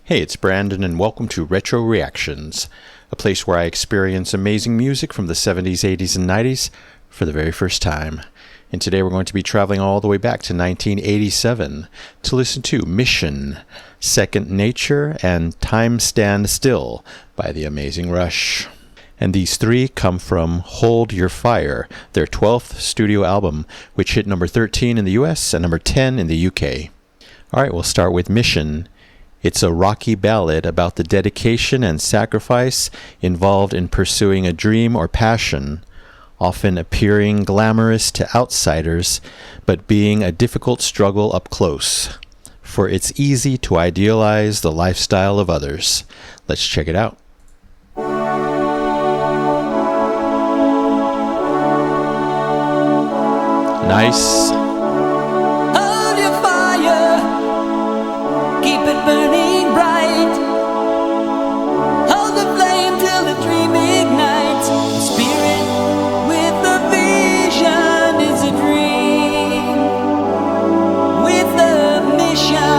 Hey, it's Brandon, and welcome to Retro Reactions, a place where I experience amazing music from the 70s, 80s, and 90s for the very first time. And today we're going to be traveling all the way back to 1987 to listen to Mission, Second Nature, and Time Stand Still by The Amazing Rush. And these three come from Hold Your Fire, their 12th studio album, which hit number 13 in the US and number 10 in the UK. Alright, we'll start with Mission. It's a rocky ballad about the dedication and sacrifice involved in pursuing a dream or passion, often appearing glamorous to outsiders, but being a difficult struggle up close. For it's easy to idealize the lifestyle of others. Let's check it out. Nice. Hold your fire, keep it burning bright. Hold the flame till the dream ignites. Spirit with a vision is a dream with a mission.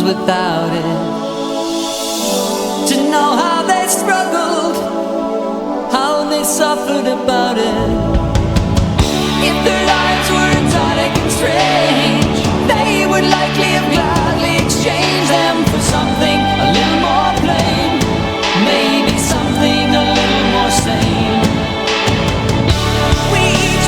Without it, to know how they struggled, how they suffered about it. If their lives were exotic and strange, they would likely have gladly exchanged them for something a little more plain, maybe something a little more sane. We each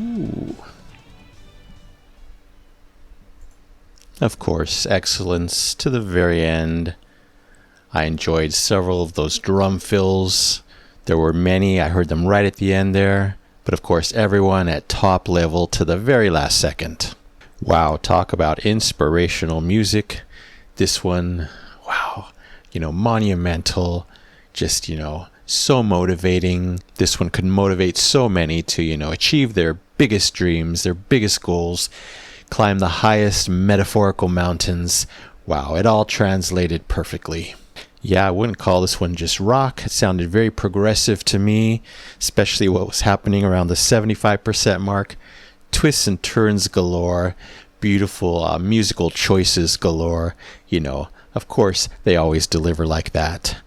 Ooh. Of course, excellence to the very end. I enjoyed several of those drum fills. There were many. I heard them right at the end there. But of course, everyone at top level to the very last second. Wow, talk about inspirational music. This one, wow, monumental. Just, so motivating. This one could motivate so many to, achieve their biggest dreams, their biggest goals, climb the highest metaphorical mountains. Wow, it all translated perfectly. Yeah, I wouldn't call this one just rock. It sounded very progressive to me, especially what was happening around the 75% mark. Twists and turns galore, beautiful musical choices galore. Of course, they always deliver like that.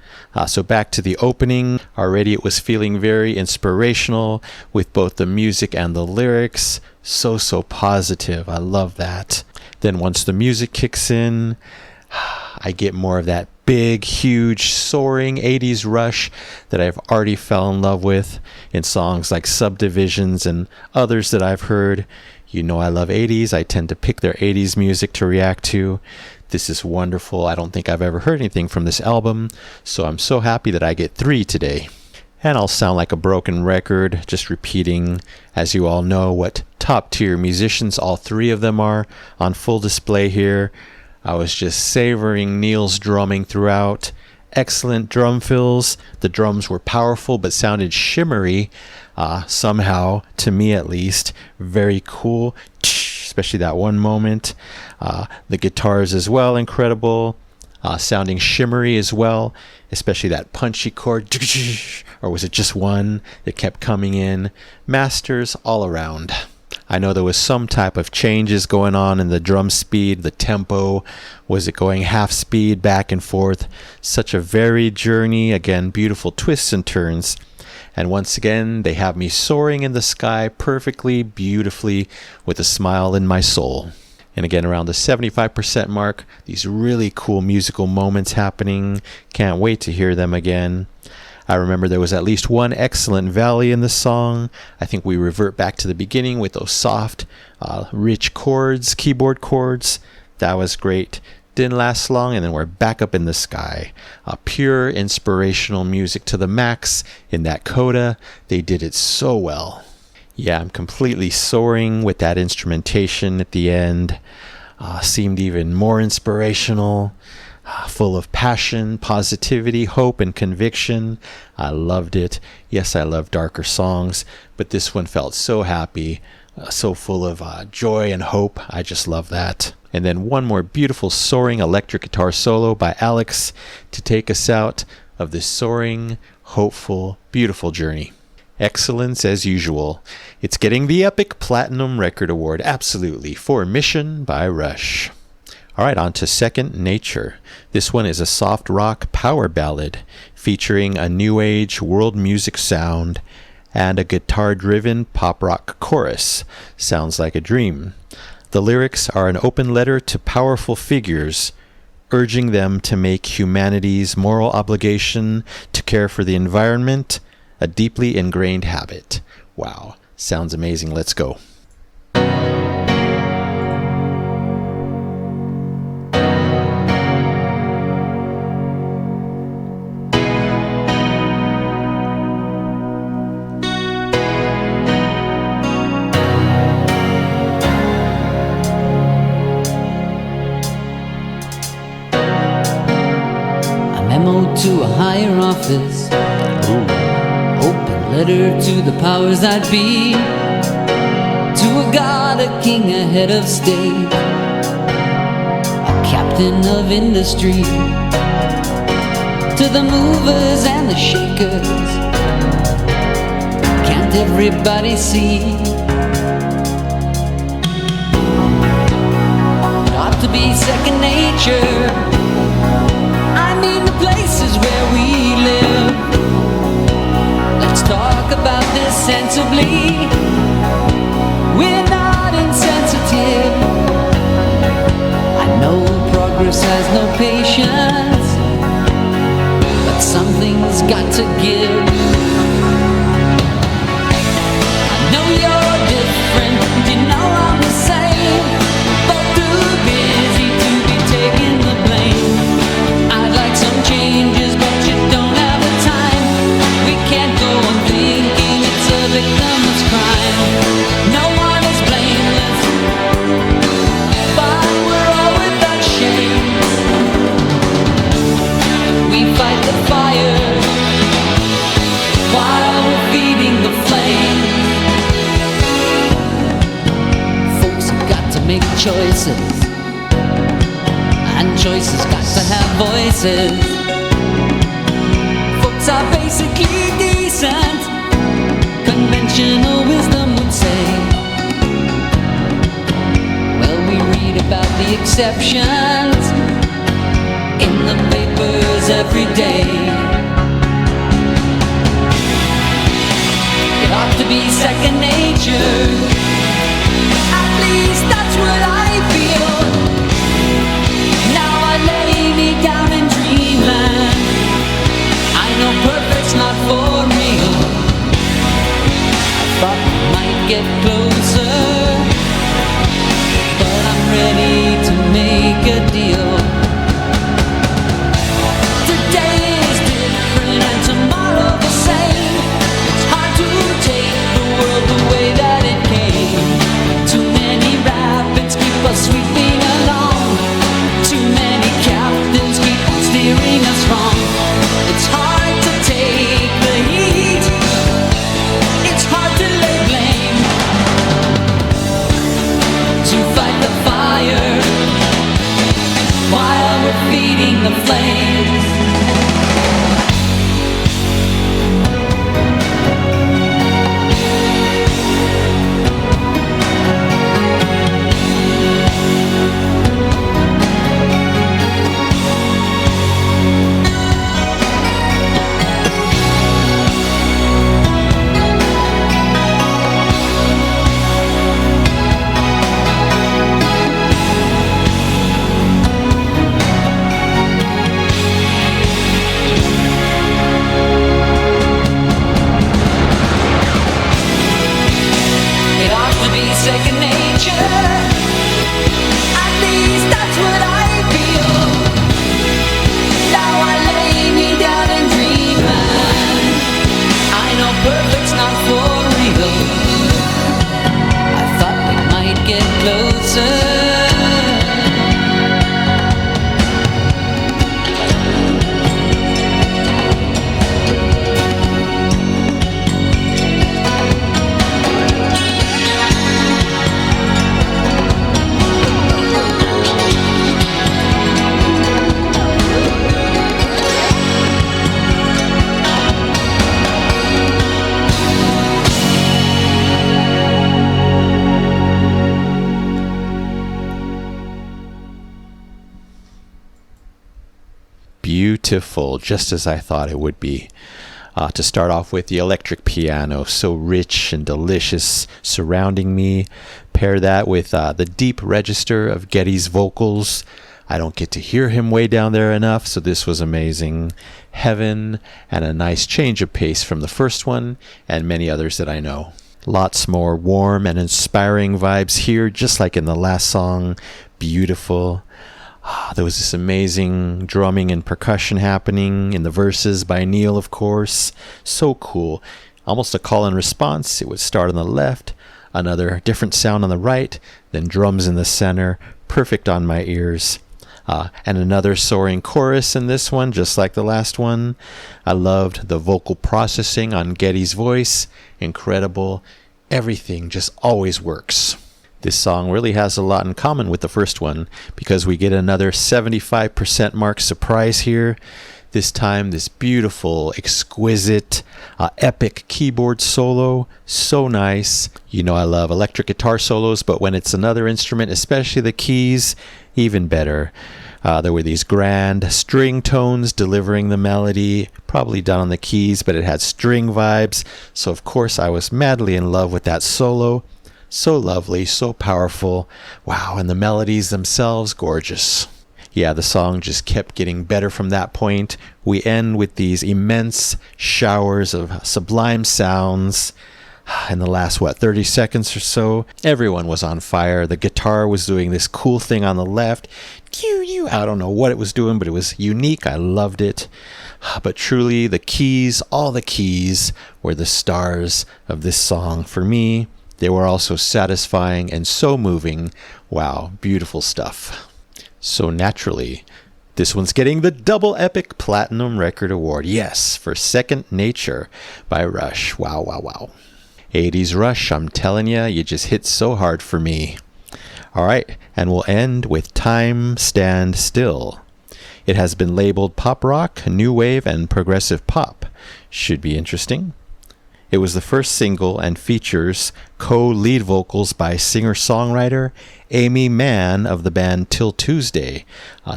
So back to the opening. Already it was feeling very inspirational with both the music and the lyrics. So positive. I love that. Then once the music kicks in, I get more of that big, huge, soaring 80s rush that I've already fell in love with in songs like Subdivisions and others that I've heard. I love 80s. I tend to pick their 80s music to react to. This is wonderful. I don't think I've ever heard anything from this album, so I'm so happy that I get 3 today. And I'll sound like a broken record, just repeating, as you all know, what top-tier musicians all 3 of them are on full display here. I was just savoring Neil's drumming throughout. Excellent drum fills. The drums were powerful but sounded shimmery, somehow, to me at least. Very cool, especially that one moment. The guitars as well, incredible. Sounding shimmery as well, especially that punchy chord. Or was it just one that kept coming in? Masters all around. I know there was some type of changes going on in the drum speed, the tempo. Was it going half speed back and forth? Such a varied journey. Again, beautiful twists and turns. And once again, they have me soaring in the sky perfectly, beautifully, with a smile in my soul. And again, around the 75% mark, these really cool musical moments happening. Can't wait to hear them again. I remember there was at least one excellent valley in the song. I think we revert back to the beginning with those soft, rich chords, keyboard chords. That was great. Didn't last long, and then we're back up in the sky. Pure inspirational music to the max in that coda. They did it so well. Yeah, I'm completely soaring with that instrumentation at the end. Seemed even more inspirational. Full of passion, positivity, hope, and conviction. I loved it. Yes, I love darker songs, but this one felt so happy, so full of joy and hope. I just love that. And then one more beautiful soaring electric guitar solo by Alex to take us out of this soaring, hopeful, beautiful journey. Excellence as usual. It's getting the Epic Platinum Record Award, absolutely, for Mission by Rush. All right, on to Second Nature. This one is a soft rock power ballad featuring a new age world music sound and a guitar-driven pop rock chorus. Sounds like a dream. The lyrics are an open letter to powerful figures, urging them to make humanity's moral obligation to care for the environment a deeply ingrained habit. Wow, sounds amazing. Let's go. To a higher office. Open letter to the powers that be. To a god, a king, a head of state, a captain of industry. To the movers and the shakers. Can't everybody see? It ought to be second nature. Places where we live. Let's talk about this sensibly. We're not insensitive. I know progress has no patience, but something's got to give. I know you're different. the fire while we're feeding the flame. Folks have got to make choices, and choices got to have voices. Folks are basically decent, conventional wisdom would say. Well, we read about the exceptions in the papers every day. It ought to be second nature, at least that's what I feel. Now I lay me down in dreamland. I know perfect's not for real. I thought we might get closer, but I'm ready to make a deal. Today is different and tomorrow the same. It's hard to take the world the way that it came. Too many rapids keep us sweeping along. Too many captains keep on steering us wrong. It's hard to take the heat. It's hard to lay blame. To fight the fire while we're feeding the flames. Second nature, at least that's what I feel. Now I lay me down and dream. I know perfect's not for real. I thought we might get closer. Beautiful, just as I thought it would be. To start off with, the electric piano, so rich and delicious surrounding me. Pair that with the deep register of Geddy's vocals. I don't get to hear him way down there enough, so this was amazing. Heaven, and a nice change of pace from the first one and many others that I know. Lots more warm and inspiring vibes here, just like in the last song. Beautiful. There was this amazing drumming and percussion happening in the verses by Neil, of course. So cool. Almost a call and response. It would start on the left, another different sound on the right, then drums in the center. Perfect on my ears. And another soaring chorus in this one, just like the last one. I loved the vocal processing on Geddy's voice. Incredible. Everything just always works. This song really has a lot in common with the first one because we get another 75% mark surprise here. This time, this beautiful, exquisite, epic keyboard solo. So nice. You know I love electric guitar solos, but when it's another instrument, especially the keys, even better. There were these grand string tones delivering the melody, probably done on the keys, but it had string vibes. So of course I was madly in love with that solo. So lovely, so powerful. Wow, and the melodies themselves, gorgeous. Yeah, the song just kept getting better from that point. We end with these immense showers of sublime sounds. In the last, 30 seconds or so, everyone was on fire. The guitar was doing this cool thing on the left. I don't know what it was doing, but it was unique. I loved it. But truly, the keys, all the keys, were the stars of this song for me. They were also satisfying and so moving. Wow, beautiful stuff. So naturally, This one's getting the Double Epic Platinum Record Award. Yes, for Second Nature by Rush. Wow, wow, wow. 80s Rush, I'm telling you, you just hit so hard for me. All right, and we'll end with Time Stand Still. It has been labeled pop rock, new wave, and progressive pop. Should be interesting. It was the first single and features co-lead vocals by singer-songwriter Amy Mann of the band Till Tuesday.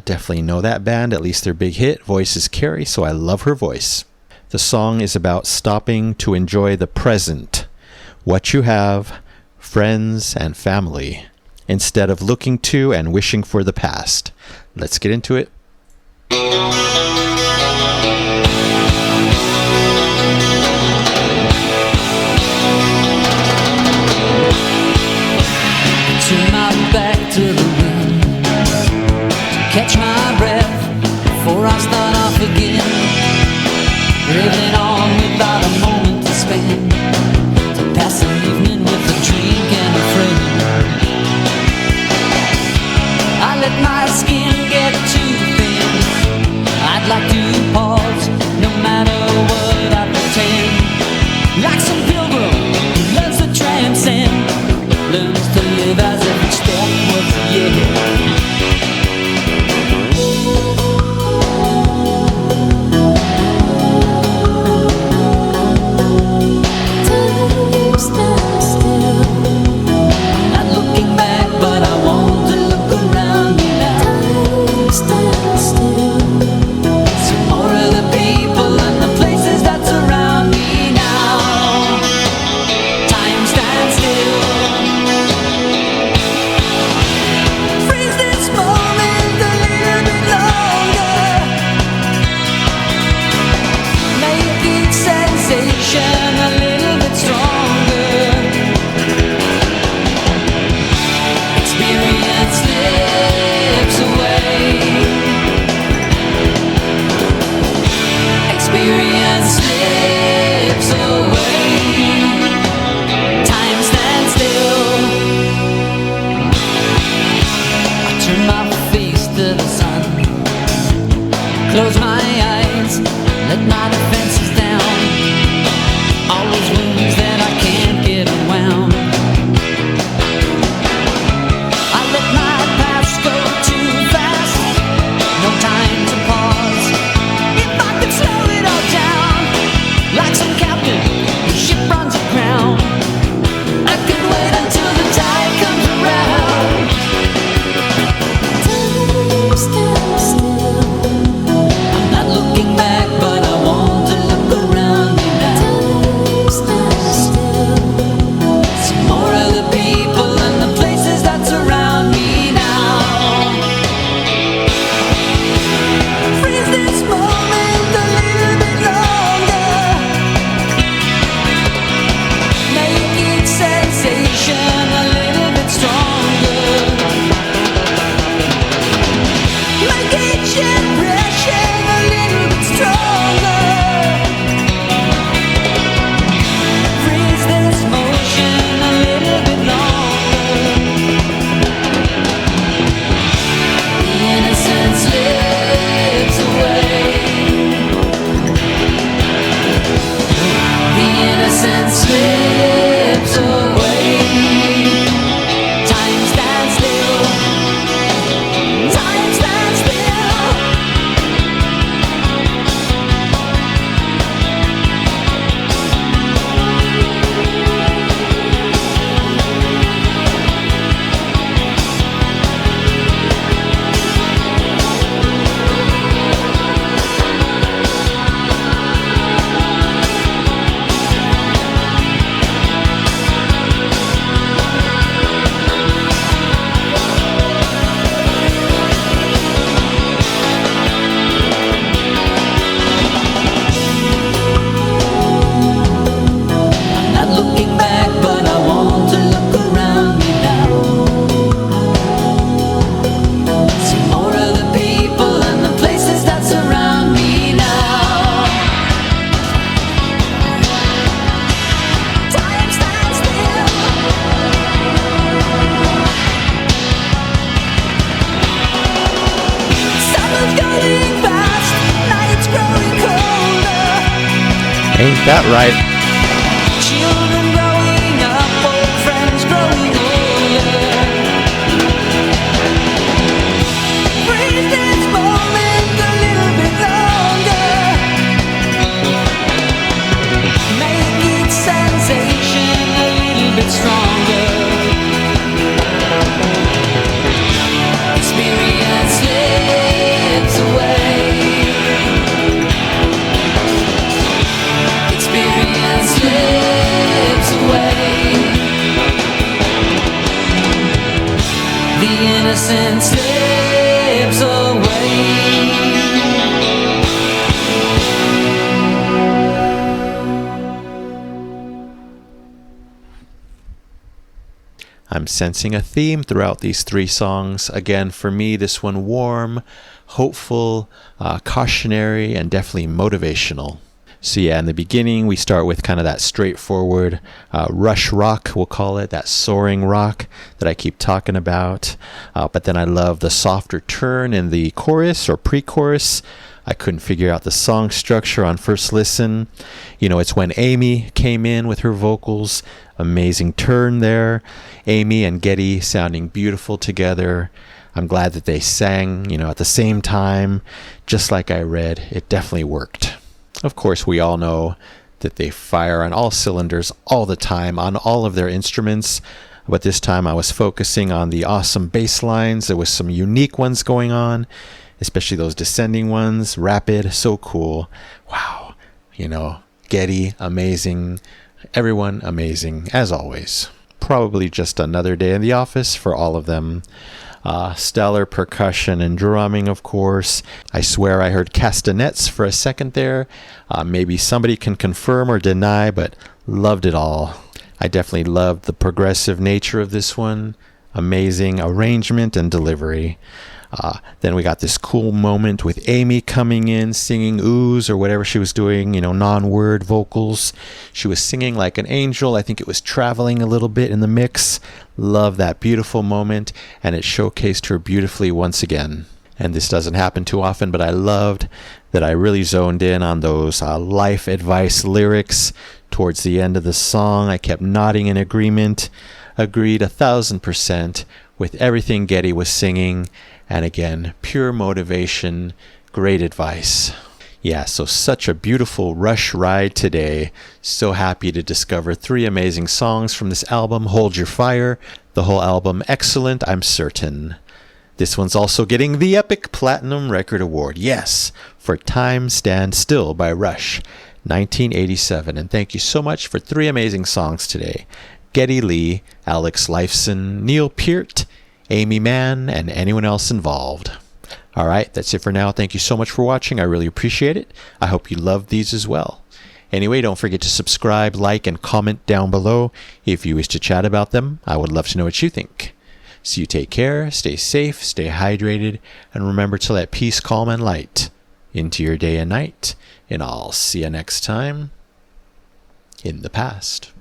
Definitely know that band, at least their big hit, Voices Carry, so I love her voice. The song is about stopping to enjoy the present, what you have, friends, and family, instead of looking to and wishing for the past. Let's get into it. Turn my back to the wind to catch my breath before I start off again. Living on without a moment to spend, to pass an evening with a drink and a friend. I let my skin get too thin. I'd like to pause, no matter what I pretend. Like some pilgrim who loves to transcend, learns to live as if each step was a year. Not looking back, but I want to look around me now. See more of the people and the places that surround me now. Time stands still. Freeze this moment a little bit longer. Make each sensation a little bit stronger. Experience slips away. Experience slips away. Time stands still. I turn my face to the sun, close my eyes, let my defenses down. All those wounds that I can't get unwound. I let my past go too fast, no time to pause. If I could slow it all down, like some captain whose ship runs aground, I could wait until the tide comes around. I'm not looking back, but I won't Ain't that right? Children growing up, old friends growing older. Breathe this moment a little bit longer. Make each sensation a little bit stronger. Experience slips away. Experience slips away. The innocence slips away. I'm sensing a theme throughout these three songs. Again, for me, this one warm, hopeful, cautionary, and definitely motivational. So yeah, in the beginning, we start with kind of that straightforward rush rock, we'll call it, that soaring rock that I keep talking about. But then I love the softer turn in the chorus or pre-chorus. I couldn't figure out the song structure on first listen. You know, it's when Amy came in with her vocals. Amazing turn there. Amy and Getty sounding beautiful together. I'm glad that they sang, you know, at the same time. Just like I read, it definitely worked. Of course, we all know that they fire on all cylinders all the time on all of their instruments. But this time I was focusing on the awesome bass lines. There was some unique ones going on, especially those descending ones. Rapid, so cool. Wow. You know, Getty, amazing. Everyone, amazing, as always. Probably just another day in the office for all of them. Stellar percussion and drumming, of course. I swear I heard castanets for a second there. Maybe somebody can confirm or deny, but loved it all. I definitely loved the progressive nature of this one. Amazing arrangement and delivery. Then we got this cool moment with Amy coming in, singing oohs or whatever she was doing, you know, non-word vocals. She was singing like an angel. I think it was traveling a little bit in the mix. Love that beautiful moment, and it showcased her beautifully once again. And this doesn't happen too often, but I loved that I really zoned in on those life advice lyrics towards the end of the song. I kept nodding in agreement, agreed 1,000% with everything Getty was singing. And again, pure motivation, great advice. Yeah, so such a beautiful Rush ride today. So happy to discover 3 amazing songs from this album, Hold Your Fire. The whole album excellent, I'm certain. This one's also getting the Epic Platinum Record Award, yes, for Time Stands Still by Rush, 1987. And thank you so much for 3 amazing songs today. Geddy Lee, Alex Lifeson, Neil Peart, Amy Mann, and anyone else involved. All right, that's it for now. Thank you so much for watching. I really appreciate it. I hope you loved these as well. Anyway, don't forget to subscribe, like, and comment down below if you wish to chat about them. I would love to know what you think. So you take care, stay safe, stay hydrated, and remember to let peace, calm, and light into your day and night. And I'll see you next time in the past.